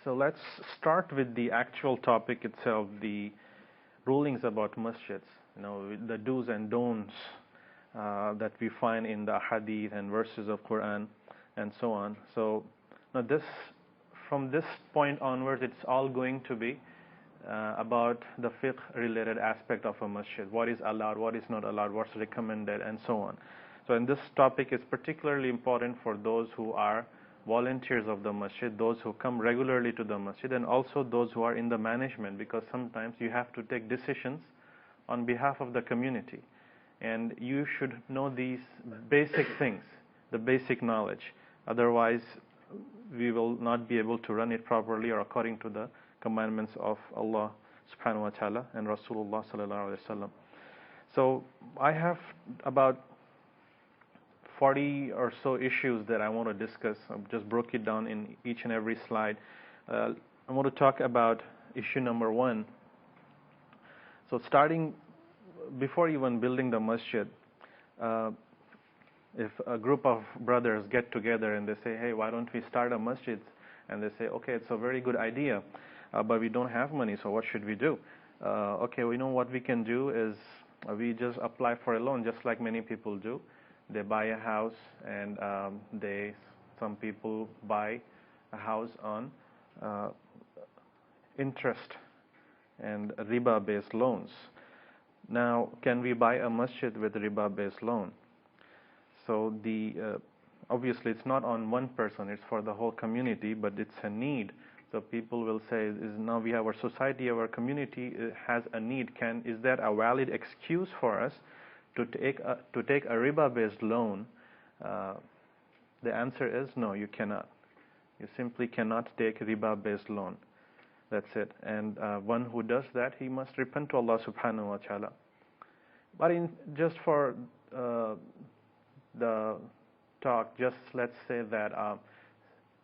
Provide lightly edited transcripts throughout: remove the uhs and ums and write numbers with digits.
So let's start with the actual topic itself, the rulings about masjids, the do's and don'ts that we find in the hadith and verses of Quran and so on. So now from this point onwards, it's all going to be about the fiqh related aspect of a masjid. What is allowed, what is not allowed, what's recommended, and so on. So in this topic is particularly important for those who are volunteers of the masjid, those who come regularly to the masjid, and also those who are in the management, because sometimes you have to take decisions on behalf of the community. And you should know these basic things, the basic knowledge. Otherwise, we will not be able to run it properly or according to the commandments of Allah subhanahu wa ta'ala and Rasulullah sallallahu alaihi wasallam. So I have about 40 or so issues that I want to discuss. I just broke it down in each and every slide. I want to talk about issue number 1. So starting before even building the masjid, if a group of brothers get together and they say, hey, why don't we start a masjid? And they say, okay, it's a very good idea, but we don't have money, so what should we do? Okay, we know what we can do is we just apply for a loan, just like many people do. They buy a house, and some people buy a house on interest and riba-based loans. Now, can we buy a masjid with riba-based loan? So obviously it's not on one person, it's for the whole community, but it's a need. So people will say, now we have our society, our community has a need. Is that a valid excuse for us to take a riba-based loan? The answer is no, you cannot. You simply cannot take a riba-based loan. That's it. And one who does that, he must repent to Allah subhanahu wa ta'ala. But just for the talk, just let's say that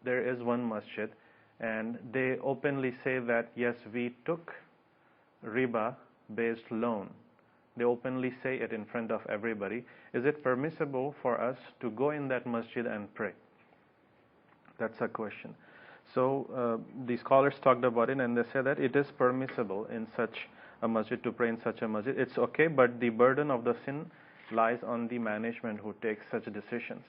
there is one masjid and they openly say that yes, we took riba-based loan. They openly say it in front of everybody. Is it permissible for us to go in that masjid and pray? That's a question. So the scholars talked about it, and they say that it is permissible in such a masjid to pray in such a masjid. It's okay, but the burden of the sin lies on the management who takes such decisions.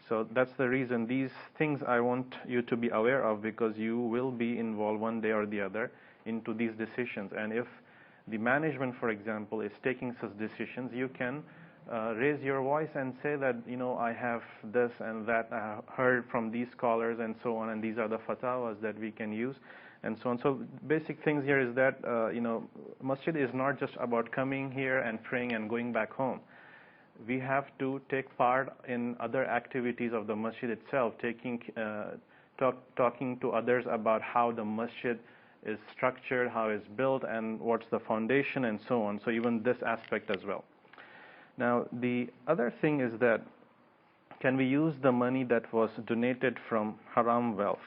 So that's the reason. These things I want you to be aware of, because you will be involved one day or the other into these decisions. And if the management, for example, is taking such decisions, you can raise your voice and say that, I have this and that, I have heard from these scholars and so on, and these are the fatwas that we can use, and so on. So basic things here is that, masjid is not just about coming here and praying and going back home. We have to take part in other activities of the masjid itself, talking to others about how the masjid is structured, how it's built, and what's the foundation, and so on. So even this aspect as well. Now, the other thing is that, can we use the money that was donated from haram wealth?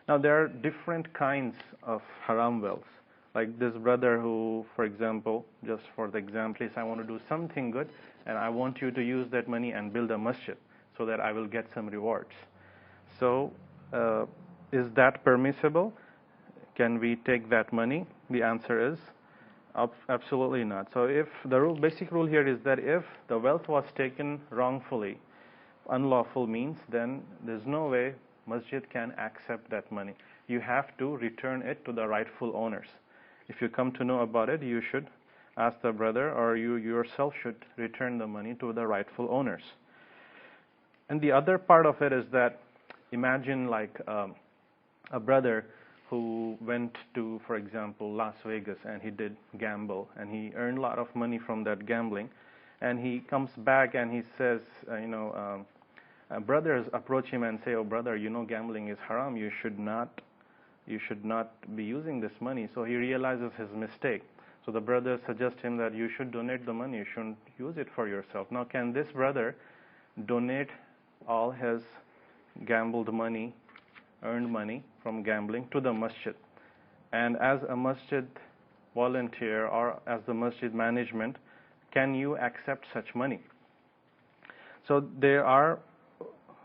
Now, there are different kinds of haram wealth. Like this brother who, for example, just for the example, says, I want to do something good, and I want you to use that money and build a masjid so that I will get some rewards. So, is that permissible? Can we take that money? The answer is absolutely not. So if the basic rule here is that if the wealth was taken wrongfully, unlawful means, then there's no way masjid can accept that money. You have to return it to the rightful owners. If you come to know about it, you should ask the brother, or you yourself should return the money to the rightful owners. And the other part of it is that, imagine like a brother who went to, for example, Las Vegas, and he did gamble, and he earned a lot of money from that gambling, and he comes back and he says, brothers approach him and say, oh brother, gambling is haram, you should not be using this money. So he realizes his mistake. So the brothers suggest him that you should donate the money, you shouldn't use it for yourself. Now, can this brother donate all his gambled money, earned money from gambling, to the masjid? And as a masjid volunteer or as the masjid management, can you accept such money? So there are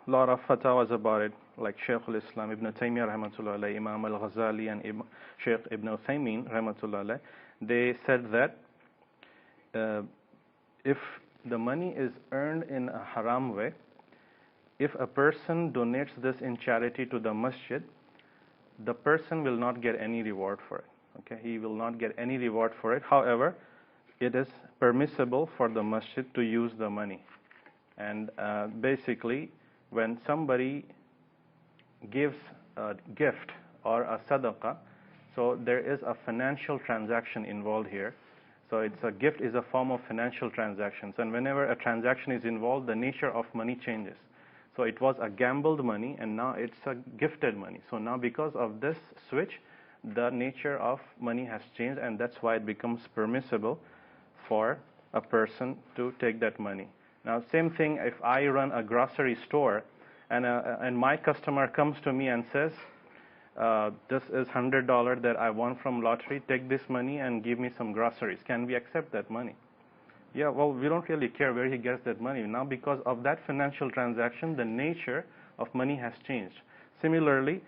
a lot of fatwas about it. like Shaykh al-Islam Ibn Taymiyyah rahmatullah alayhi, Imam al-Ghazali, and Shaykh Ibn Uthaymin rahmatullah alayhi, they said that if the money is earned in a haram way, if a person donates this in charity to the masjid, the person will not get any reward for it. Okay, he will not get any reward for it. However, it is permissible for the masjid to use the money. And basically, when somebody gives a gift or a sadaqah, so there is a financial transaction involved here. So it's a gift is a form of financial transactions, and whenever a transaction is involved, the nature of money changes. So it was a gambled money, and now it's a gifted money. So now because of this switch, the nature of money has changed, and that's why it becomes permissible for a person to take that money. Now, same thing if I run a grocery store, and my customer comes to me and says, this is $100 that I won from lottery, take this money and give me some groceries. Can we accept that money? Yeah, well, we don't really care where he gets that money. Now, because of that financial transaction, the nature of money has changed. Similarly,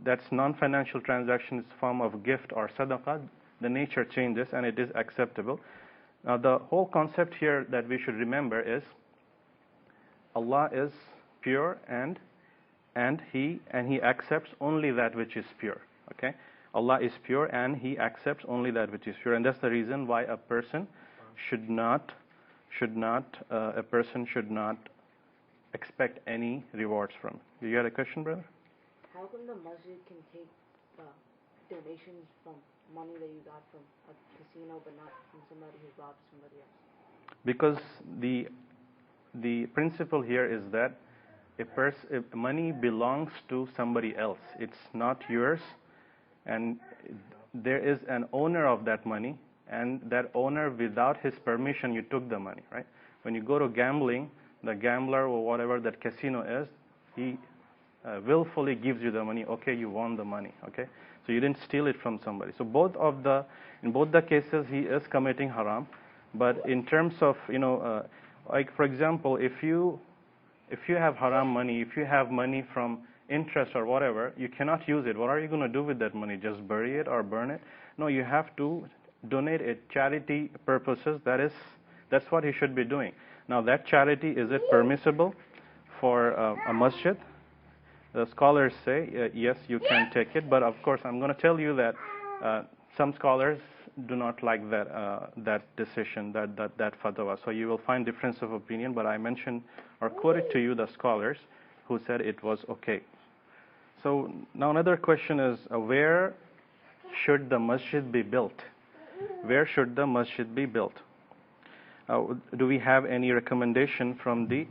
that's non-financial transaction is form of gift or sadaqah, the nature changes and it is acceptable. Now, the whole concept here that we should remember is Allah is pure and He accepts only that which is pure. Okay, Allah is pure and He accepts only that which is pure, and that's the reason why a person should not expect any rewards from. You got a question, brother? How come the masjid can take donations from money that you got from a casino, but not from somebody who robbed somebody else? Because the principle here is that if money belongs to somebody else, it's not yours, and there is an owner of that money, and that owner, without his permission, you took the money, right? When you go to gambling, the gambler or whatever that casino is, he willfully gives you the money. Okay, you won the money. Okay, so you didn't steal it from somebody. So in both the cases, he is committing haram. But in terms of like for example, if you have haram money, if you have money from interest or whatever, you cannot use it. What are you going to do with that money? Just bury it or burn it? No, you have to donate it charity purposes. That's what he should be doing. Now, that charity, is it permissible for a masjid? The scholars say yes, you can take it, but of course I'm going to tell you that some scholars do not like that decision, that fatwa. So you will find difference of opinion, but I mentioned or quoted to you the scholars who said it was okay. So now another question is, where should the masjid be built? Where should the masjid be built? Do we have any recommendation from the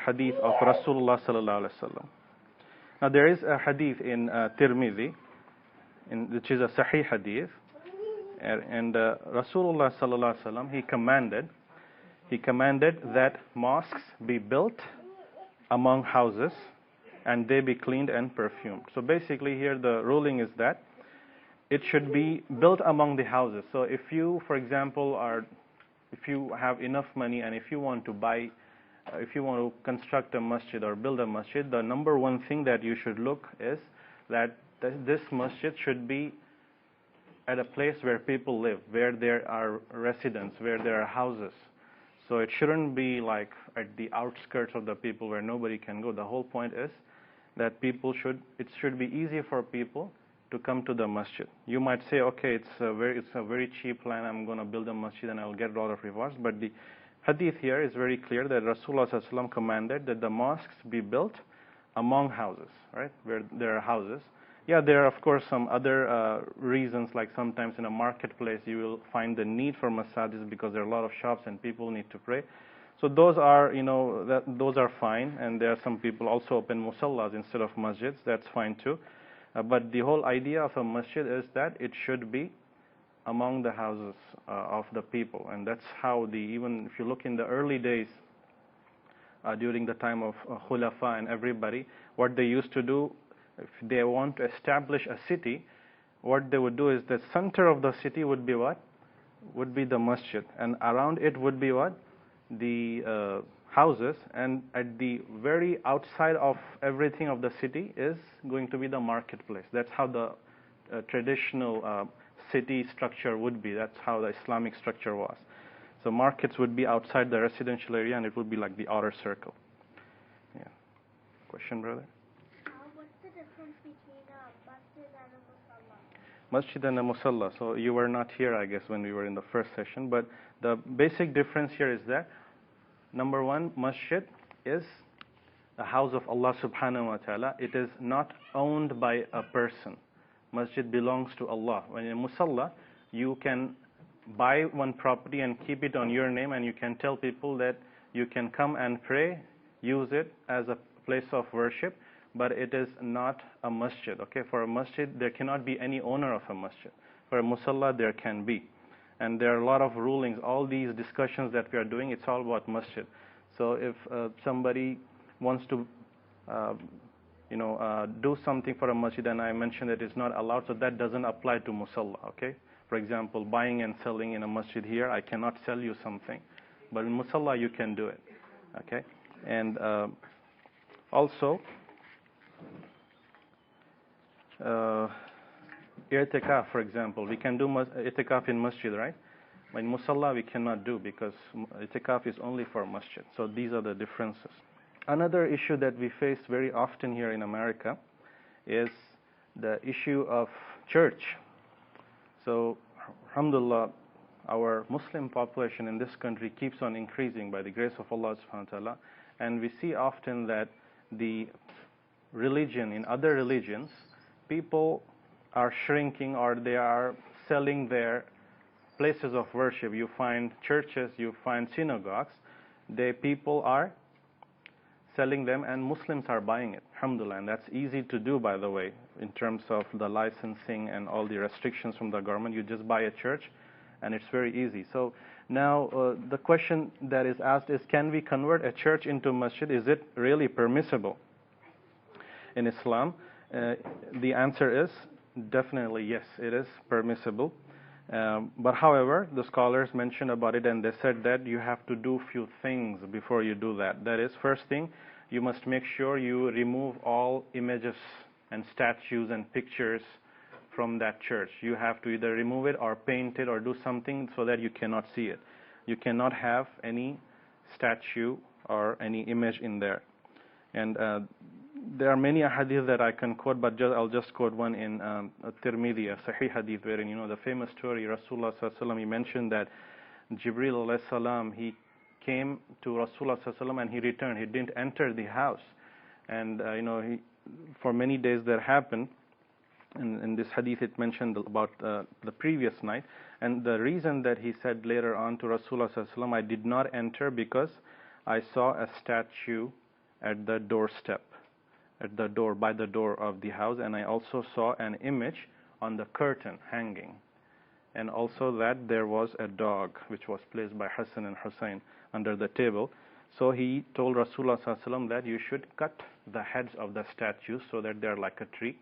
hadith of Rasulullah sallallahu alaihi wasallam? Now there is a hadith in Tirmidhi, which is a Sahih hadith, and Rasulullah sallallahu alaihi wasallam he commanded that mosques be built among houses and they be cleaned and perfumed. So basically here the ruling is that it should be built among the houses. So if you, for example, if you have enough money and if you want to construct a masjid or build a masjid, the number one thing that you should look is that this masjid should be at a place where people live, where there are residents, where there are houses. So it shouldn't be like at the outskirts of the people where nobody can go. The whole point is that it should be easy for people to come to the masjid. You might say, okay, it's a very cheap plan, I'm going to build a masjid and I'll get a lot of rewards, but the hadith here is very clear that Rasulullah sallallahu alaihi wasallam commanded that the mosques be built among houses, right, where there are houses. Yeah, there are of course some other reasons, like sometimes in a marketplace you will find the need for masajid because there are a lot of shops and people need to pray. So those are, those are fine, and there are some people also open musallas instead of masjids. That's fine too. But the whole idea of a masjid is that it should be among the houses of the people, and that's how even if you look in the early days, during the time of Khulafa and everybody, what they used to do, if they want to establish a city, what they would do is the center of the city would be what? Would be the masjid, and around it would be what? The houses, and at the very outside of everything of the city is going to be the marketplace. That's how the traditional city structure would be. That's how the Islamic structure was. So markets would be outside the residential area, and it would be like the outer circle. Yeah. Question, brother? What's the difference between a masjid and a musalla? Masjid and a musalla. So you were not here, I guess, when we were in the first session. But the basic difference here is that, number one, masjid is the house of Allah subhanahu wa ta'ala. It is not owned by a person. Masjid belongs to Allah. When in musalla, you can buy one property and keep it on your name, and you can tell people that you can come and pray, use it as a place of worship, but it is not a masjid. Okay, for a masjid there cannot be any owner of a masjid. For a musalla there can be, and there are a lot of rulings. All these discussions that we are doing, it's all about masjid. So if somebody wants to do something for a masjid, and I mentioned that it's not allowed, so that doesn't apply to musalla. Okay, for example, buying and selling in a masjid here, I cannot sell you something, but in musalla you can do it. Okay, and also i'tikaf, for example, we can do i'tikaf in masjid, right? In musalla we cannot do, because i'tikaf is only for masjid. So these are the differences. Another issue that we face very often here in America is the issue of church. So, alhamdulillah, our Muslim population in this country keeps on increasing by the grace of Allah subhanahu wa ta'ala, and we see often that the religion, in other religions, people are shrinking, or they are selling their places of worship. You find churches, you find synagogues, people are selling them, and Muslims are buying it, alhamdulillah. And that's easy to do, by the way, in terms of the licensing and all the restrictions from the government. You just buy a church, and it's very easy. So now the question that is asked is, can we convert a church into a masjid? Is it really permissible in Islam? The answer is definitely yes, it is permissible. But however, the scholars mentioned about it, and they said that you have to do few things before you do that. That is, first thing, you must make sure you remove all images and statues and pictures from that church. You have to either remove it or paint it or do something so that you cannot see it. You cannot have any statue or any image in there. And there are many hadith that I can quote, but I'll just quote one in Tirmidhi, a Sahih hadith, wherein, the famous story, Rasulullah sallallahu alaihi wasallam, he mentioned that Jibril alayhi salam, he came to Rasulullah sallallahu alaihi wasallam and he returned. He didn't enter the house. And, for many days that happened. And in this hadith it mentioned about the previous night. And the reason that he said later on to Rasulullah sallallahu alaihi wasallam, I did not enter because I saw a statue at the doorstep, by the door of the house, and I also saw an image on the curtain hanging, and also that there was a dog which was placed by Hassan and Hussein under the table. So he told Rasulullah sallallahu alaihi wasallam that you should cut the heads of the statues so that they're like a tree,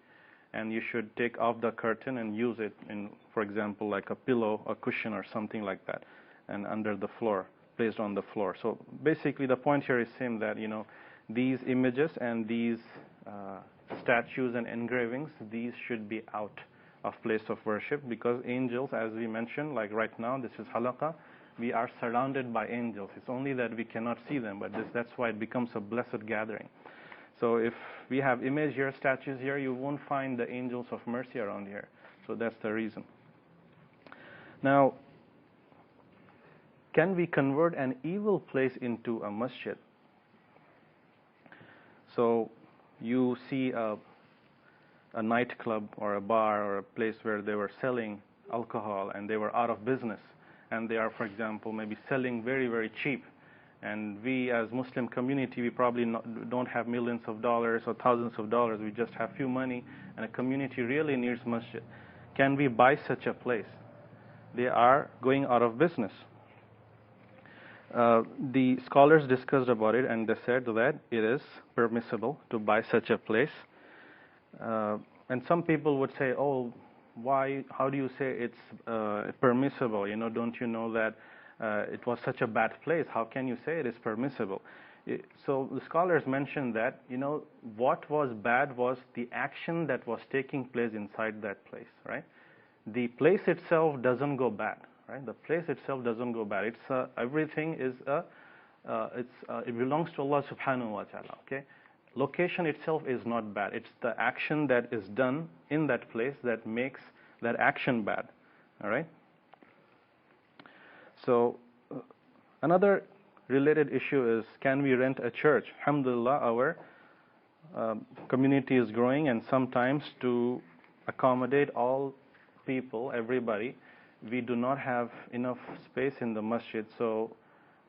and you should take off the curtain and use it in, for example, like a pillow, a cushion or something like that, and under the floor, placed on the floor. So basically the point here is same, that these images and these statues and engravings, these should be out of place of worship, because angels, as we mentioned, like right now, this is halaqa, we are surrounded by angels. It's only that we cannot see them, but that's why it becomes a blessed gathering. So if we have image here, statues here, you won't find the angels of mercy around here. So that's the reason. Now, can we convert an evil place into a masjid? So you see a nightclub or a bar or a place where they were selling alcohol and they were out of business, and they are, for example, maybe selling very, very cheap. And we as Muslim community, we probably don't have millions of dollars or thousands of dollars. We just have few money, and a community really needs masjid. Can we buy such a place? They are going out of business. The scholars discussed about it, and they said that it is permissible to buy such a place. And some people would say, oh, why? How do you say it's permissible? Don't you know that it was such a bad place. How can you say it is permissible? So the scholars mentioned that, what was bad was the action that was taking place inside that place, right? The place itself doesn't go bad, right? The place itself doesn't go bad. It's everything is it belongs to Allah subhanahu wa ta'ala, okay? Location itself is not bad. It's the action that is done in that place that makes that action bad, all right? So another related issue is, can we rent a church? Alhamdulillah, our community is growing, and sometimes to accommodate all people, everybody, we do not have enough space in the masjid, so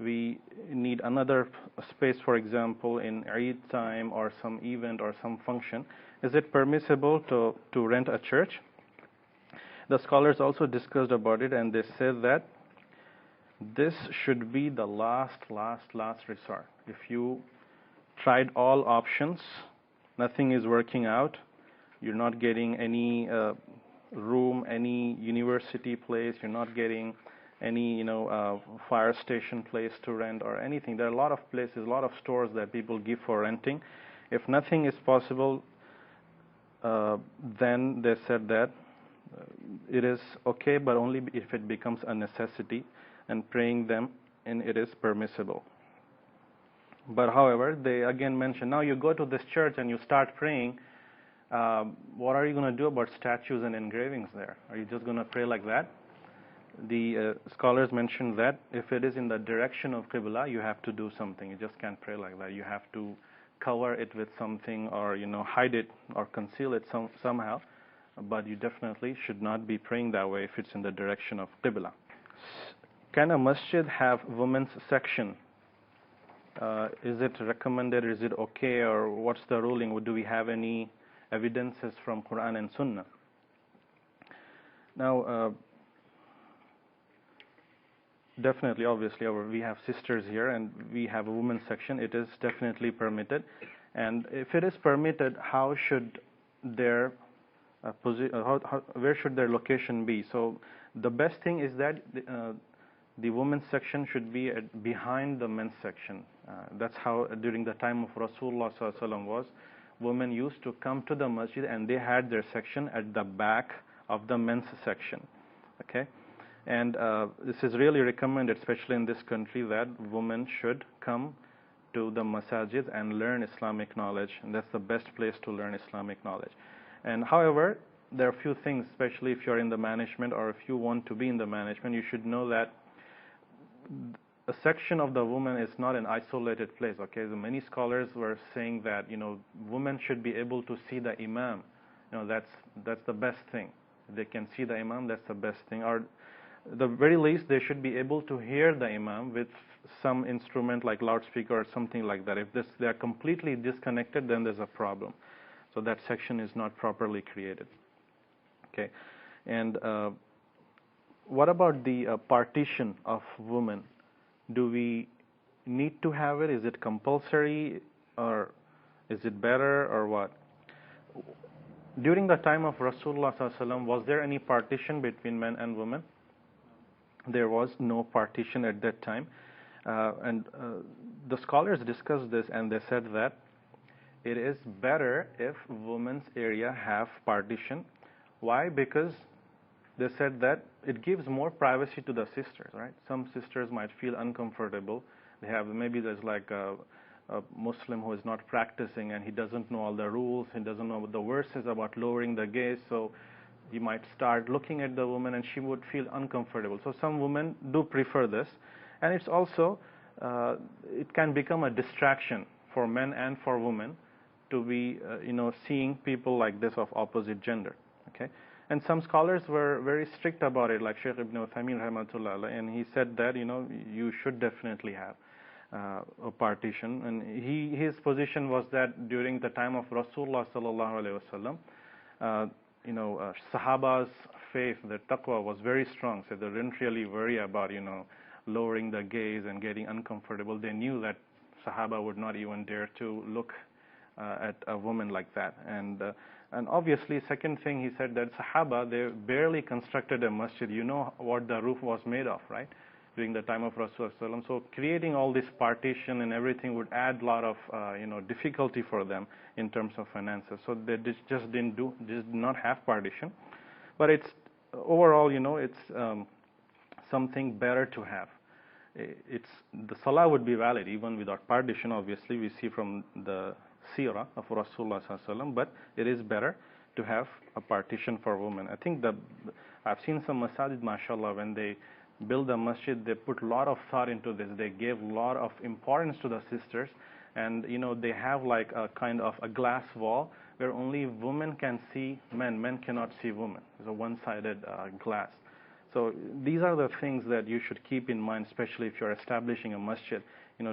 we need another space, for example, in Eid time or some event or some function. Is it permissible to rent a church? The scholars also discussed about it, and they said that this should be the last resort. If you tried all options, nothing is working out, you're not getting any room, any university place, you're not getting any fire station place to rent or anything. There are a lot of places, a lot of stores that people give for renting. If nothing is possible, then they said that it is okay, but only if it becomes a necessity, and praying them and it is permissible. But however, they again mention, now you go to this church and you start praying, what are you going to do about statues and engravings there? Are you just going to pray like that? The scholars mentioned that if it is in the direction of Qibla, you have to do something. You just can't pray like that. You have to cover it with something, or hide it or conceal it somehow. But you definitely should not be praying that way if it's in the direction of Qibla. Can a masjid have women's section? Is it recommended? Is it okay? Or what's the ruling? Do we have any evidences from Qur'an and Sunnah? Now, definitely, obviously, we have sisters here and we have a women's section. It is definitely permitted. And if it is permitted, how should their where should their location be? So the best thing is that the women's section should be behind the men's section. That's how during the time of Rasulullah sallallahu alaihi wasallam was. Women used to come to the masjid and they had their section at the back of the men's section. Okay, and this is really recommended, especially in this country, that women should come to the masajid and learn Islamic knowledge, and that's the best place to learn Islamic knowledge. And however, there are a few things, especially if you're in the management or if you want to be in the management, you should know that a section of the women is not an isolated place. Okay, so many scholars were saying that women should be able to see the imam. That's the best thing. They can see the imam. That's the best thing. Or the very least, they should be able to hear the imam with some instrument like loudspeaker or something like that. If they are completely disconnected, then there's a problem. So that section is not properly created. Okay, and what about the partition of women? Do we need to have it? Is it compulsory, or is it better, or what? During the time of Rasulullah sallallahu alaihi wasallam, was there any partition between men and women? There was no partition at that time, and the scholars discussed this, and they said that it is better if women's area have partition. Why? Because they said that it gives more privacy to the sisters, right? Some sisters might feel uncomfortable. Maybe there's like a Muslim who is not practicing and he doesn't know all the rules, he doesn't know the verses about lowering the gaze, so he might start looking at the woman and she would feel uncomfortable. So some women do prefer this, and it's also, it can become a distraction for men and for women to be, seeing people like this of opposite gender. Okay, and some scholars were very strict about it, like Sheikh Ibn Uthaymeen rahmatullah, and he said that you should definitely have a partition. And his position was that during the time of Rasulullah sallallahu alaihi wasallam, Sahaba's faith, their taqwa was very strong, so they didn't really worry about lowering the gaze and getting uncomfortable. They knew that Sahaba would not even dare to look at a woman like that. And obviously, second thing, he said that Sahaba, they barely constructed a masjid. You know what the roof was made of, right? during the time of Rasulullah. So creating all this partition and everything would add a lot of difficulty for them in terms of finances. So they just did not have partition. But it's overall, it's something better to have. The salah would be valid even without partition. Obviously, we see from the seerah of Rasulullah sallallahu, but it is better to have a partition for women. I think I've seen some masajid, mashallah, when they build a masjid, they put a lot of thought into this. They gave a lot of importance to the sisters, and they have like a kind of a glass wall where only women can see men cannot see women. It's a one-sided glass. So these are the things that you should keep in mind, especially if you're establishing a masjid.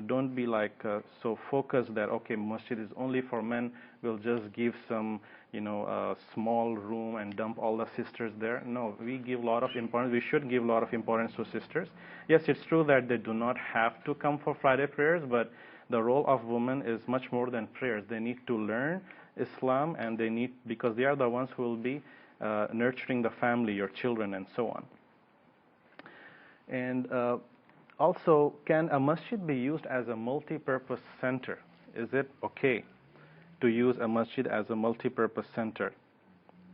Don't be like so focused that, okay, masjid is only for men, we'll just give some, a small room and dump all the sisters there. No, we give a lot of importance. We should give a lot of importance to sisters. Yes, it's true that they do not have to come for Friday prayers, but the role of women is much more than prayers. They need to learn Islam, and because they are the ones who will be nurturing the family, your children, and so on. And also, can a masjid be used as a multi-purpose center? Is it okay to use a masjid as a multi-purpose center?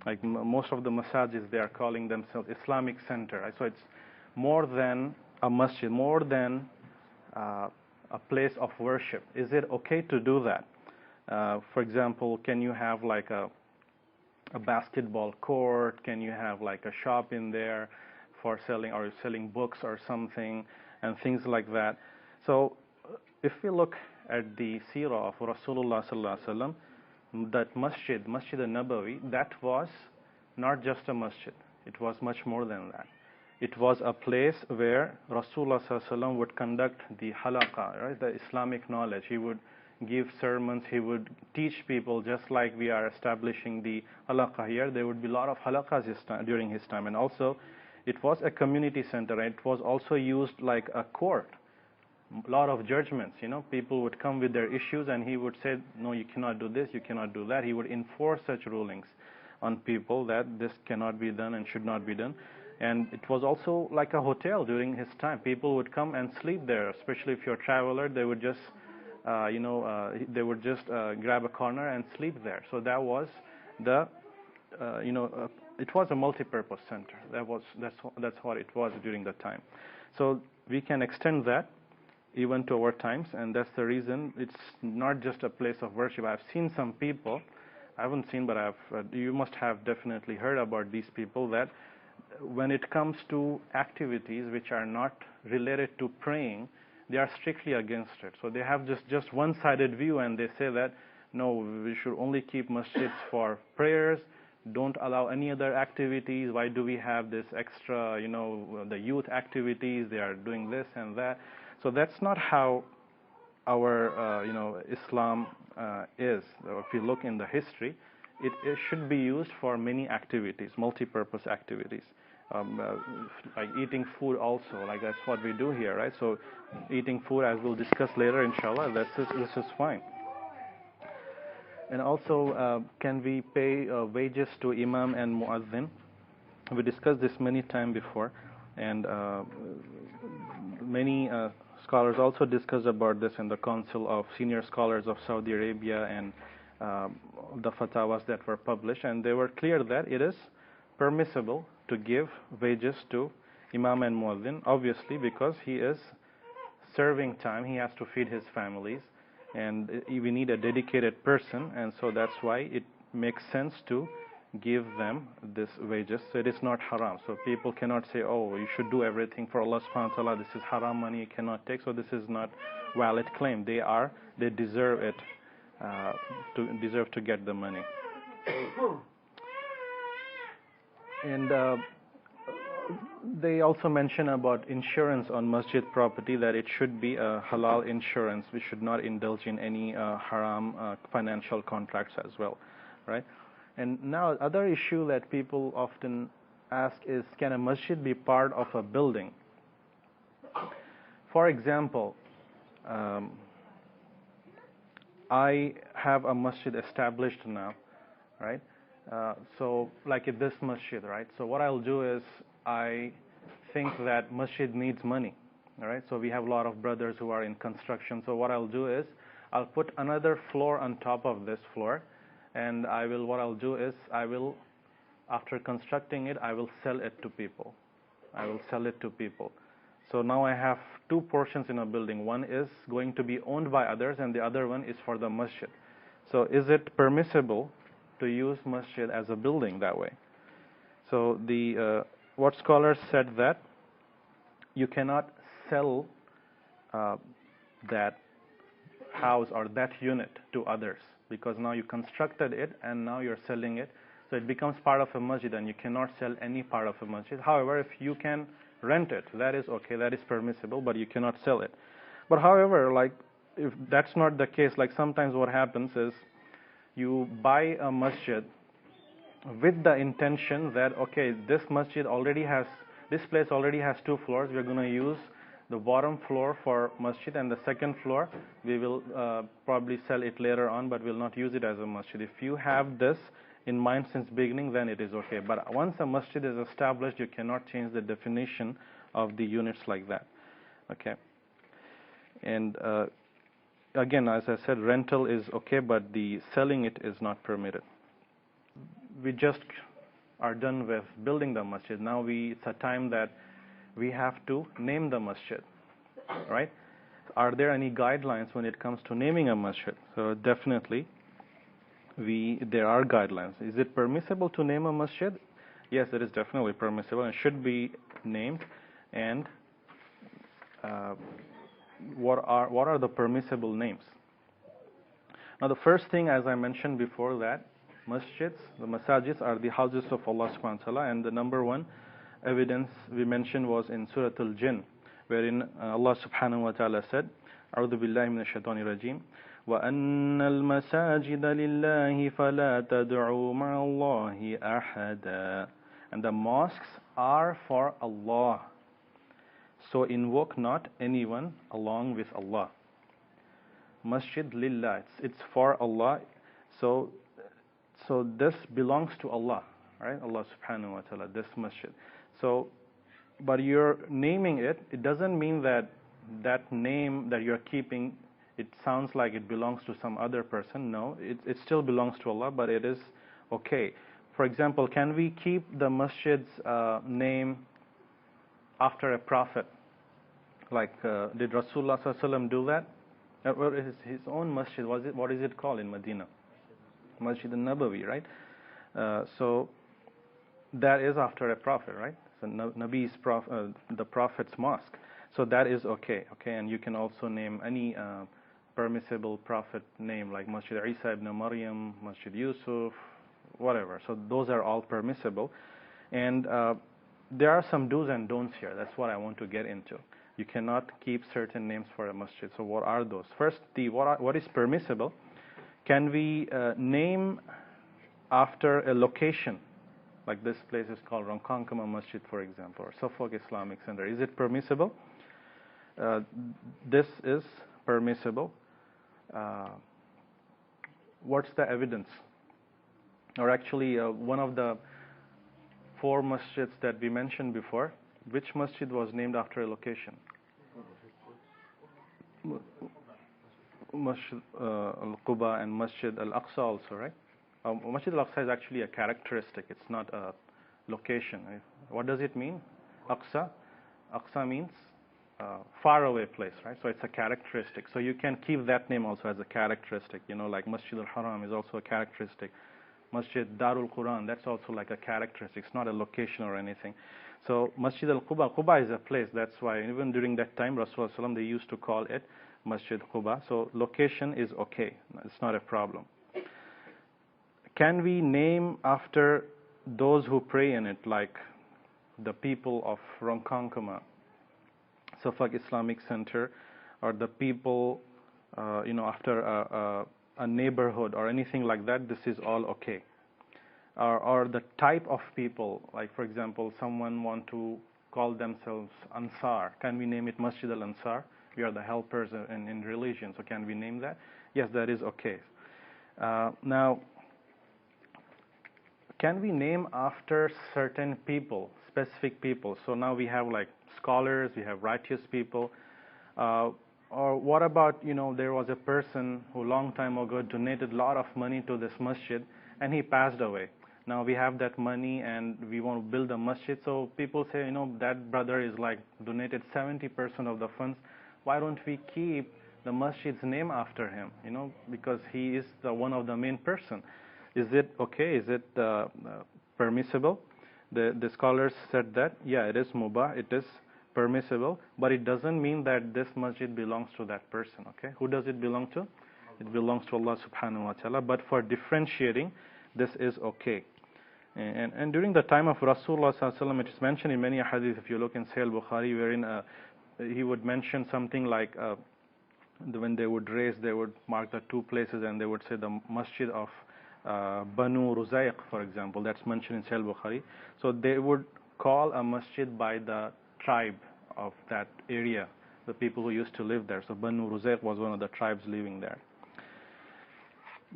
Like most of the masajids, they are calling themselves Islamic Center. Right? So it's more than a masjid, more than a place of worship. Is it okay to do that? For example, can you have like a basketball court? Can you have like a shop in there for selling books or something, and things like that? So if we look at the seerah of Rasulullah sallallahu alaihi wasallam, that Masjid al-Nabawi, that was not just a masjid. It was much more than that. It was a place where Rasulullah sallallahu alaihi wasallam would conduct the halaqa, right? The Islamic knowledge. He would give sermons. He would teach people, just like we are establishing the halaqa here. There would be a lot of halaqas during his time, and also it was a community center. It was also used like a court. A lot of judgments, people would come with their issues, and he would say, no, you cannot do this, you cannot do that. He would enforce such rulings on people that this cannot be done and should not be done. And it was also like a hotel during his time. People would come and sleep there, especially if you're a traveler. They would just, grab a corner and sleep there. So that was it was a multi-purpose center. That's what it was during that time. So we can extend that even to our times, and that's the reason it's not just a place of worship. I've seen some people, I haven't seen, but you must have definitely heard about these people, that when it comes to activities which are not related to praying, they are strictly against it. So they have just one-sided view, and they say that, no, we should only keep masjids for prayers, don't allow any other activities. Why do we have this extra, the youth activities, they are doing this and that. So that's not how our, Islam is. If you look in the history, it should be used for many activities, multi-purpose activities. Like eating food also, like that's what we do here, right? So eating food, as we'll discuss later, inshallah, this is fine. And also, can we pay wages to imam and muazzin? We discussed this many times before, and many scholars also discussed about this in the Council of Senior Scholars of Saudi Arabia and the fatwas that were published, and they were clear that it is permissible to give wages to imam and muazzin, obviously because he is serving time, he has to feed his families, and we need a dedicated person, and so that's why it makes sense to give them this wages. So it is not haram. So people cannot say, oh, you should do everything for Allah subhanahu wa ta'ala, this is haram money, you cannot take. So this is not valid claim. They deserve it, deserve to get the money. And they also mention about insurance on masjid property, that it should be a halal insurance. We should not indulge in any haram financial contracts as well, right? And now other issue that people often ask is, can a masjid be part of a building? For example, I have a masjid established now, right? So like this masjid, right? So what I'll do is, I think that masjid needs money. All right, so we have a lot of brothers who are in construction. So what I'll do is I'll put another floor on top of this floor, and what I'll do is after constructing it, I will sell it to people. I will sell it to people. So now I have two portions in a building. One is going to be owned by others, and the other one is for the masjid. So is it permissible to use masjid as a building that way? So what scholars said that you cannot sell that house or that unit to others, because now you constructed it and now you're selling it. So it becomes part of a masjid, and you cannot sell any part of a masjid. However, if you can rent it, that is okay, that is permissible, but you cannot sell it. But however, like if that's not the case, like sometimes what happens is you buy a masjid with the intention that, okay, this place already has 2 floors. We're going to use the bottom floor for masjid, and the second floor we will probably sell it later on, but will not use it as a masjid. If you have this in mind since beginning, then it is okay. But once a masjid is established, you cannot change the definition of the units like that. Okay. And again, as I said, rental is okay, but the selling it is not permitted. We just are done with building the masjid. Now it's a time that we have to name the masjid, right? Are there any guidelines when it comes to naming a masjid? So definitely there are guidelines. Is it permissible to name a masjid? Yes, it is definitely permissible and should be named. And what are the permissible names? Now the first thing, as I mentioned before, that the masajids are the houses of Allah subhanahu wa ta'ala, and the number one evidence we mentioned was in Surah Al-Jinn, wherein Allah subhanahu wa ta'ala said, أعوذ بالله من الشيطان الرجيم وأن المساجد لله فلا تدعوا مع الله أحدا. And the mosques are for Allah, so invoke not anyone along with Allah. Masjid lillah, it's for Allah, so this belongs to Allah, right? Allah subhanahu wa ta'ala, this masjid. So, but you're naming it, it doesn't mean that name that you're keeping, it sounds like it belongs to some other person. No, it still belongs to Allah, but it is okay. For example, can we keep the masjid's name after a prophet? Like, did Rasulullah sallallahu alaihi wasallam do that? His own masjid, what is it called in Medina? Masjid al-Nabawi, right? So that is after a prophet, right? So Nabi's the prophet's mosque. So that is okay, and you can also name any permissible prophet name, like Masjid Isa ibn Maryam, Masjid Yusuf, whatever. So those are all permissible. And there are some do's and don'ts here. That's what I want to get into. You cannot keep certain names for a masjid. So what are those? First, what is permissible? Can we name after a location? Like this place is called Ronkonkoma Masjid, for example, or Suffolk Islamic Center. Is it permissible? This is permissible. What's the evidence? Or actually, one of the 4 masjids that we mentioned before, which masjid was named after a location? Masjid al-Quba and Masjid al-Aqsa also, right? Masjid al-Aqsa is actually a characteristic. It's not a location. What does it mean? Aqsa? Aqsa means far away place, right? So it's a characteristic. So you can keep that name also as a characteristic. You know, like Masjid al-Haram is also a characteristic. Masjid Darul Quran, that's also like a characteristic. It's not a location or anything. So Masjid al-Quba, Quba is a place. That's why even during that time, Rasulullah they used to call it Masjid Quba. So location is okay. It's not a problem. Can we name after those who pray in it, like the people of Ronkonkoma, Suffolk Islamic Center, or the people, after a neighborhood or anything like that? This is all okay. Or the type of people, like for example, someone want to call themselves Ansar. Can we name it Masjid al-Ansar? We are the helpers in religion, so can we name that? Yes, that is okay. Now, can we name after certain people, specific people. So now we have like scholars, we have righteous people. Or what about, there was a person who long time ago donated a lot of money to this masjid and he passed away. Now we have that money and we want to build a masjid. So people say, that brother is like donated 70% of the funds. Why don't we keep the masjid's name after him? Because he is one of the main person. Is it okay? Is it permissible? The scholars said that, yeah, it is mubah, it is permissible, but it doesn't mean that this masjid belongs to that person, okay? Who does it belong to? It belongs to Allah subhanahu wa ta'ala, but for differentiating, this is okay. And during the time of Rasulullah sallallahu alaihi wasallam, it is mentioned in many hadith, if you look in Sahih Bukhari, wherein he would mention something like, when they would raise, they would mark the two places and they would say the masjid of Banu Ruzayq, for example, that's mentioned in Sahih Bukhari. So they would call a masjid by the tribe of that area, the people who used to live there. So Banu Ruzayq was one of the tribes living there.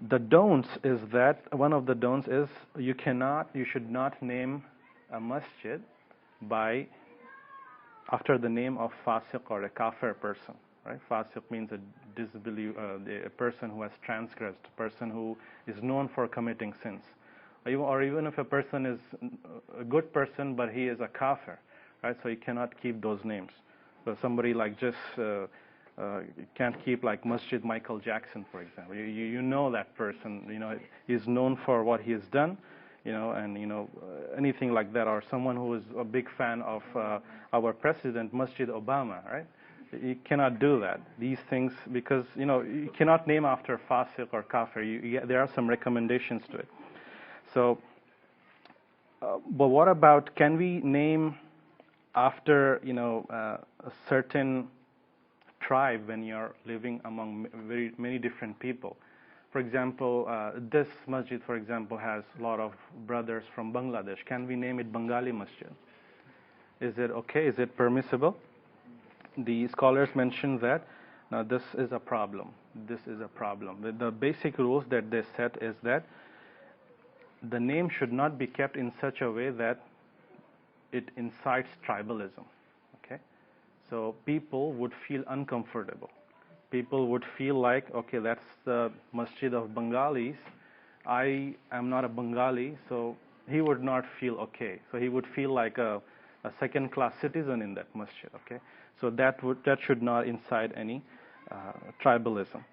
The don'ts is that, one of the don'ts is you should not name a masjid after the name of fasiq or a kafir person. Right? Fasiq means a person who has transgressed, a person who is known for committing sins. Or even if a person is a good person but he is a kafir. Right, so you cannot keep those names. So somebody like just can't keep like Masjid Michael Jackson, for example. You know that person. He's known for what he has done. And anything like that. Or someone who is a big fan of our president, Masjid Obama. Right, you cannot do that. These things, because you cannot name after fasiq or kafir. There are some recommendations to it. So, but what about, can we name after a certain tribe when you're living among very many different people? For example, this masjid, for example, has a lot of brothers from Bangladesh. Can we name it Bengali Masjid? Is it okay? Is it permissible? The scholars mentioned that now this is a problem. This is a problem. The basic rules that they set is that the name should not be kept in such a way that it incites tribalism, okay? So people would feel uncomfortable. People would feel like, okay, that's the masjid of Bengalis. I am not a Bengali, so he would not feel okay. So he would feel like a second-class citizen in that masjid, okay? So that should not incite any tribalism.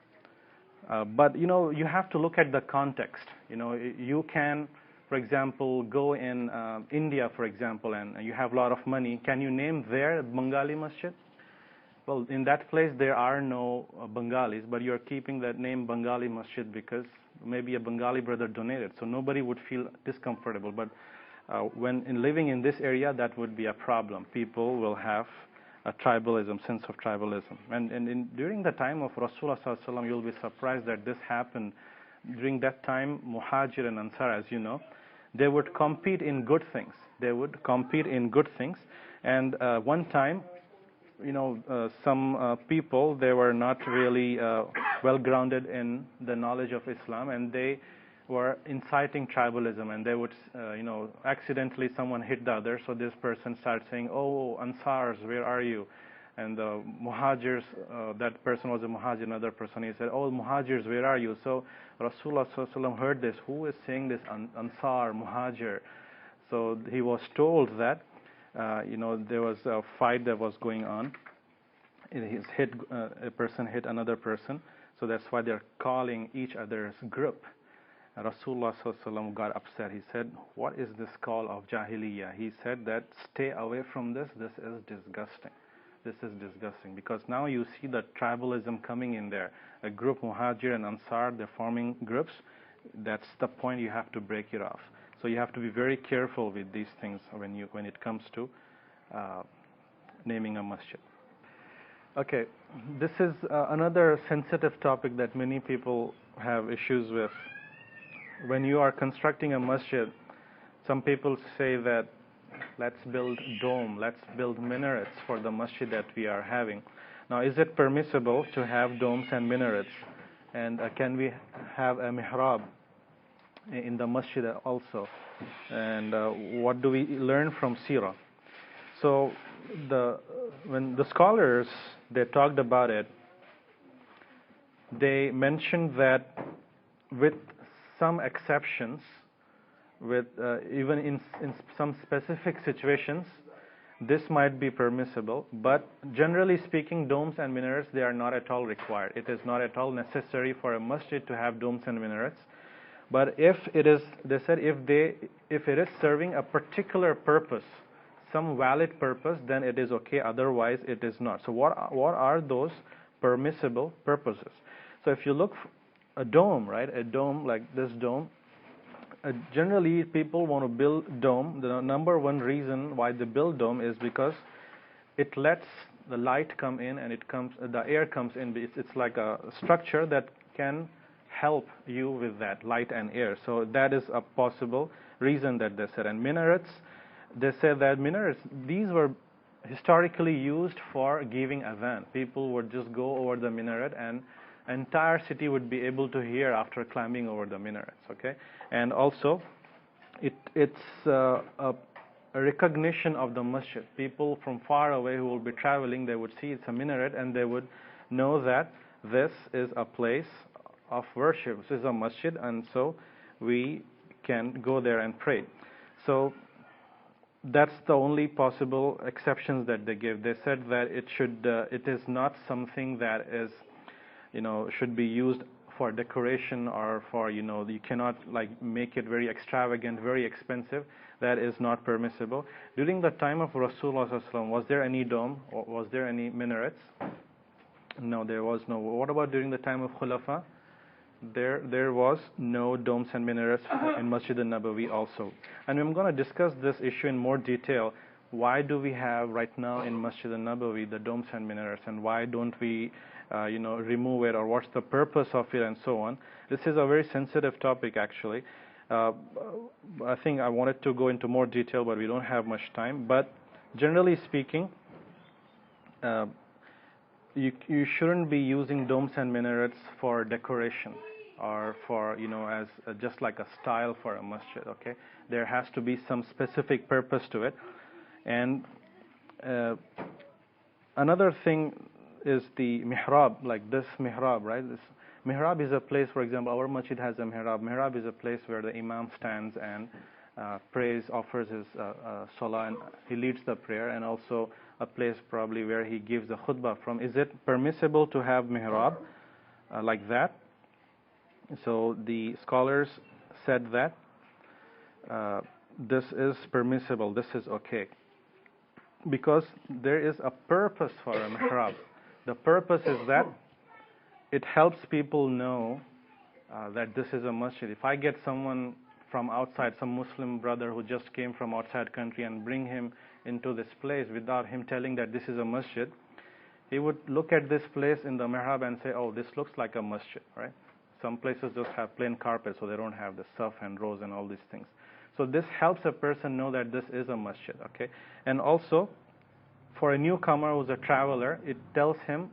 But you have to look at the context. You can, for example, go in India, for example, and you have a lot of money. Can you name there Bengali Masjid? Well, in that place there are no Bengalis, but you're keeping that name Bengali Masjid because maybe a Bengali brother donated. So nobody would feel discomfortable. But when living in this area, that would be a problem. People will have a tribalism, sense of tribalism. And during the time of Rasulullah sallallahu alaihi wasallam, you'll be surprised that this happened. During that time, Muhajir and Ansar, as you know, they would compete in good things. They would compete in good things. And one time, some people, they were not really well grounded in the knowledge of Islam, and they were inciting tribalism, and they would, accidentally someone hit the other, so this person started saying, "Oh, Ansars, where are you?" And the Muhajirs, that person was a Muhajir, another person, he said, "Oh, Muhajirs, where are you?" So Rasulullah sallallahu alaihi wasallam heard this. Who is saying this? Ansar, Muhajir. So he was told that, there was a fight that was going on. A person hit another person, so that's why they're calling each other's group. Rasulullah sallallahu alaihi wasallam got upset. He said, "What is this call of Jahiliyyah?" He said that, "Stay away from this. This is disgusting. This is disgusting." Because now you see the tribalism coming in there. A group, Muhajir and Ansar, they're forming groups. That's the point. You have to break it off. So you have to be very careful with these things when it comes to naming a masjid. Okay, this is another sensitive topic that many people have issues with. When you are constructing a masjid, some people say that let's build dome, let's build minarets for the masjid that we are having. Now, is it permissible to have domes and minarets? And can we have a mihrab in the masjid also. And what do we learn from Sirah? So when the scholars, they talked about it, they mentioned that with some exceptions, with even in some specific situations, this might be permissible, but generally speaking, domes and minarets, they are not at all required. It is not at all necessary for a masjid to have domes and minarets. But if it is, they said, if it is serving a particular purpose, some valid purpose, then it is okay. Otherwise, it is not. So what are those permissible purposes? So if you look a dome, right? A dome like this dome. Generally, people want to build dome. The number one reason why they build dome is because it lets the light come in and the air comes in. It's like a structure that can help you with that light and air. So that is a possible reason that they said. And minarets, they said that minarets, these were historically used for giving adhan. People would just go over the minaret and entire city would be able to hear after climbing over the minarets, okay? And also, it's a recognition of the masjid. People from far away who will be traveling, they would see it's a minaret and they would know that this is a place of worship. This is a masjid, and so we can go there and pray. So that's the only possible exceptions that they give. They said that it is not something that is, should be used for decoration or for, you cannot like make it very extravagant, very expensive. That is not permissible. During the time of Rasulullah sallallahu alaihi wasallam, was there any dome or was there any minarets? No, there was no. What about during the time of Khulafa? There was no domes and minarets in Masjid al-Nabawi also. And I'm going to discuss this issue in more detail. Why do we have right now in Masjid al-Nabawi the domes and minarets, and why don't we remove it, or what's the purpose of it, and so on. This is a very sensitive topic actually. I think I wanted to go into more detail, but we don't have much time. But generally speaking, you shouldn't be using domes and minarets for decoration or for, as just like a style for a masjid, okay? There has to be some specific purpose to it. And another thing is the mihrab, like this mihrab, right? This mihrab is a place, for example, our masjid has a mihrab. Mihrab is a place where the imam stands and prays, offers his salah, and he leads the prayer, and also a place probably where he gives the khutbah from. Is it permissible to have mihrab like that? So the scholars said that this is permissible, this is okay, because there is a purpose for a mihrab. The purpose is that it helps people know that this is a masjid. If I get someone from outside, some Muslim brother who just came from outside country, and bring him into this place without him telling that this is a masjid, he would look at this place in the mihrab and say, oh, this looks like a masjid, right? Some places just have plain carpet, so they don't have the saf and rows and all these things. So this helps a person know that this is a masjid, okay? And also, for a newcomer who's a traveler, it tells him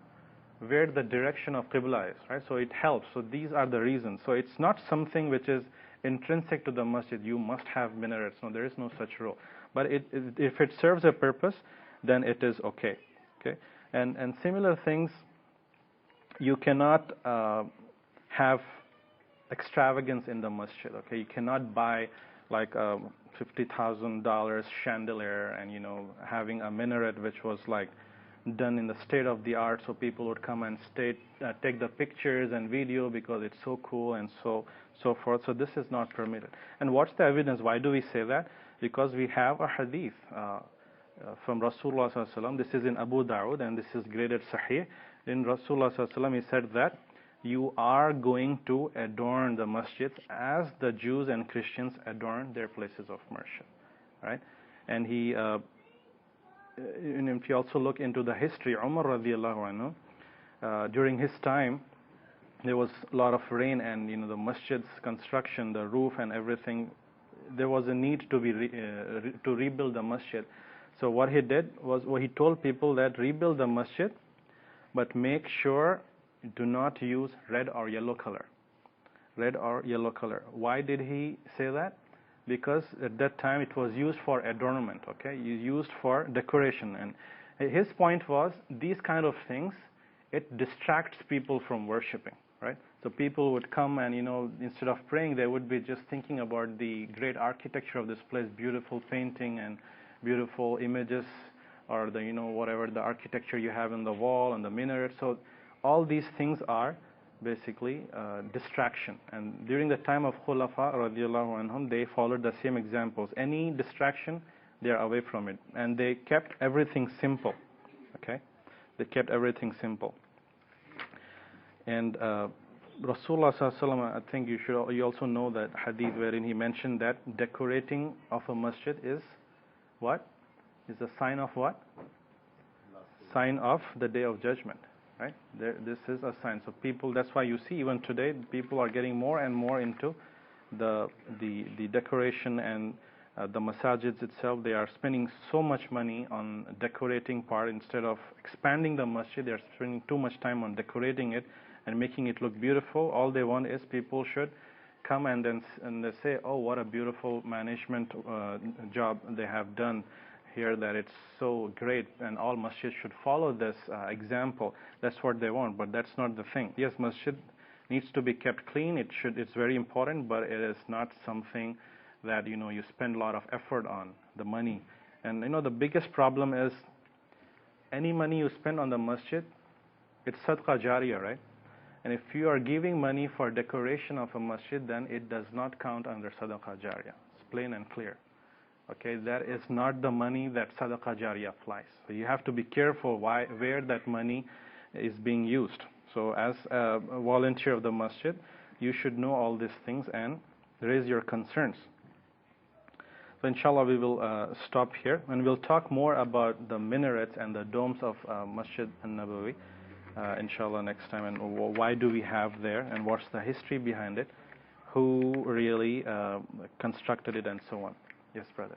where the direction of Qibla is, right? So it helps. So these are the reasons. So it's not something which is intrinsic to the masjid. You must have minarets. No, there is no such rule. But if it serves a purpose, then it is okay. Okay. And similar things, you cannot have extravagance in the masjid. Okay. You cannot buy like a $50,000 chandelier and having a minaret which was like done in the state of the art, so people would come and take the pictures and video because it's so cool and so forth. So this is not permitted. And what's the evidence? Why do we say that? Because we have a hadith from Rasulullah sallallahu alaihi wasallam. This is in Abu Dawud and this is graded Sahih. In Rasulullah sallallahu alaihi wasallam, he said that you are going to adorn the masjids as the Jews and Christians adorn their places of worship, right? And if you also look into the history, Umar radiallahu anhu, during his time, there was a lot of rain, and the masjid's construction, the roof and everything, there was a need to rebuild the masjid. So what he did was, he told people that rebuild the masjid, but make sure do not use red or yellow color. red or yellow color. Why did he say that? Because at that time it was used for adornment, okay, used for decoration. And his point was, these kind of things, it distracts people from worshiping, right? So people would come and, instead of praying, they would be just thinking about the great architecture of this place, beautiful painting and beautiful images, or the, whatever the architecture you have in the wall and the minaret. So all these things are basically distraction. And during the time of Khulafa radiallahu anhum, they followed the same examples. Any distraction, they are away from it. And they kept everything simple, okay? They kept everything simple. And Rasulullah sallallahu alaihi wasallam, I think you also know that hadith wherein he mentioned that decorating of a masjid is what? Is a sign of what? Sign of the Day of Judgment, right? This is a sign. So people, that's why you see even today people are getting more and more into the decoration and the masajids itself. They are spending so much money on decorating part instead of expanding the masjid. They are spending too much time on decorating it and making it look beautiful. All they want is people should come and they say, oh, what a beautiful management job they have done here, that it's so great, and all masjids should follow this example. That's what they want, but that's not the thing. Yes, masjid needs to be kept clean. It's very important, but it is not something that you spend a lot of effort on, the money. And the biggest problem is any money you spend on the masjid, it's sadaqah jariyah, right? And if you are giving money for decoration of a masjid, then it does not count under sadaqah jariyah. It's plain and clear. Okay, that is not the money that sadaqah jariyah applies. So you have to be careful where that money is being used. So as a volunteer of the masjid, you should know all these things and raise your concerns. So inshallah we will stop here, and we'll talk more about the minarets and the domes of Masjid an-Nabawi inshallah next time, and why do we have there, and what's the history behind it, who really constructed it, and so on. Yes, brother.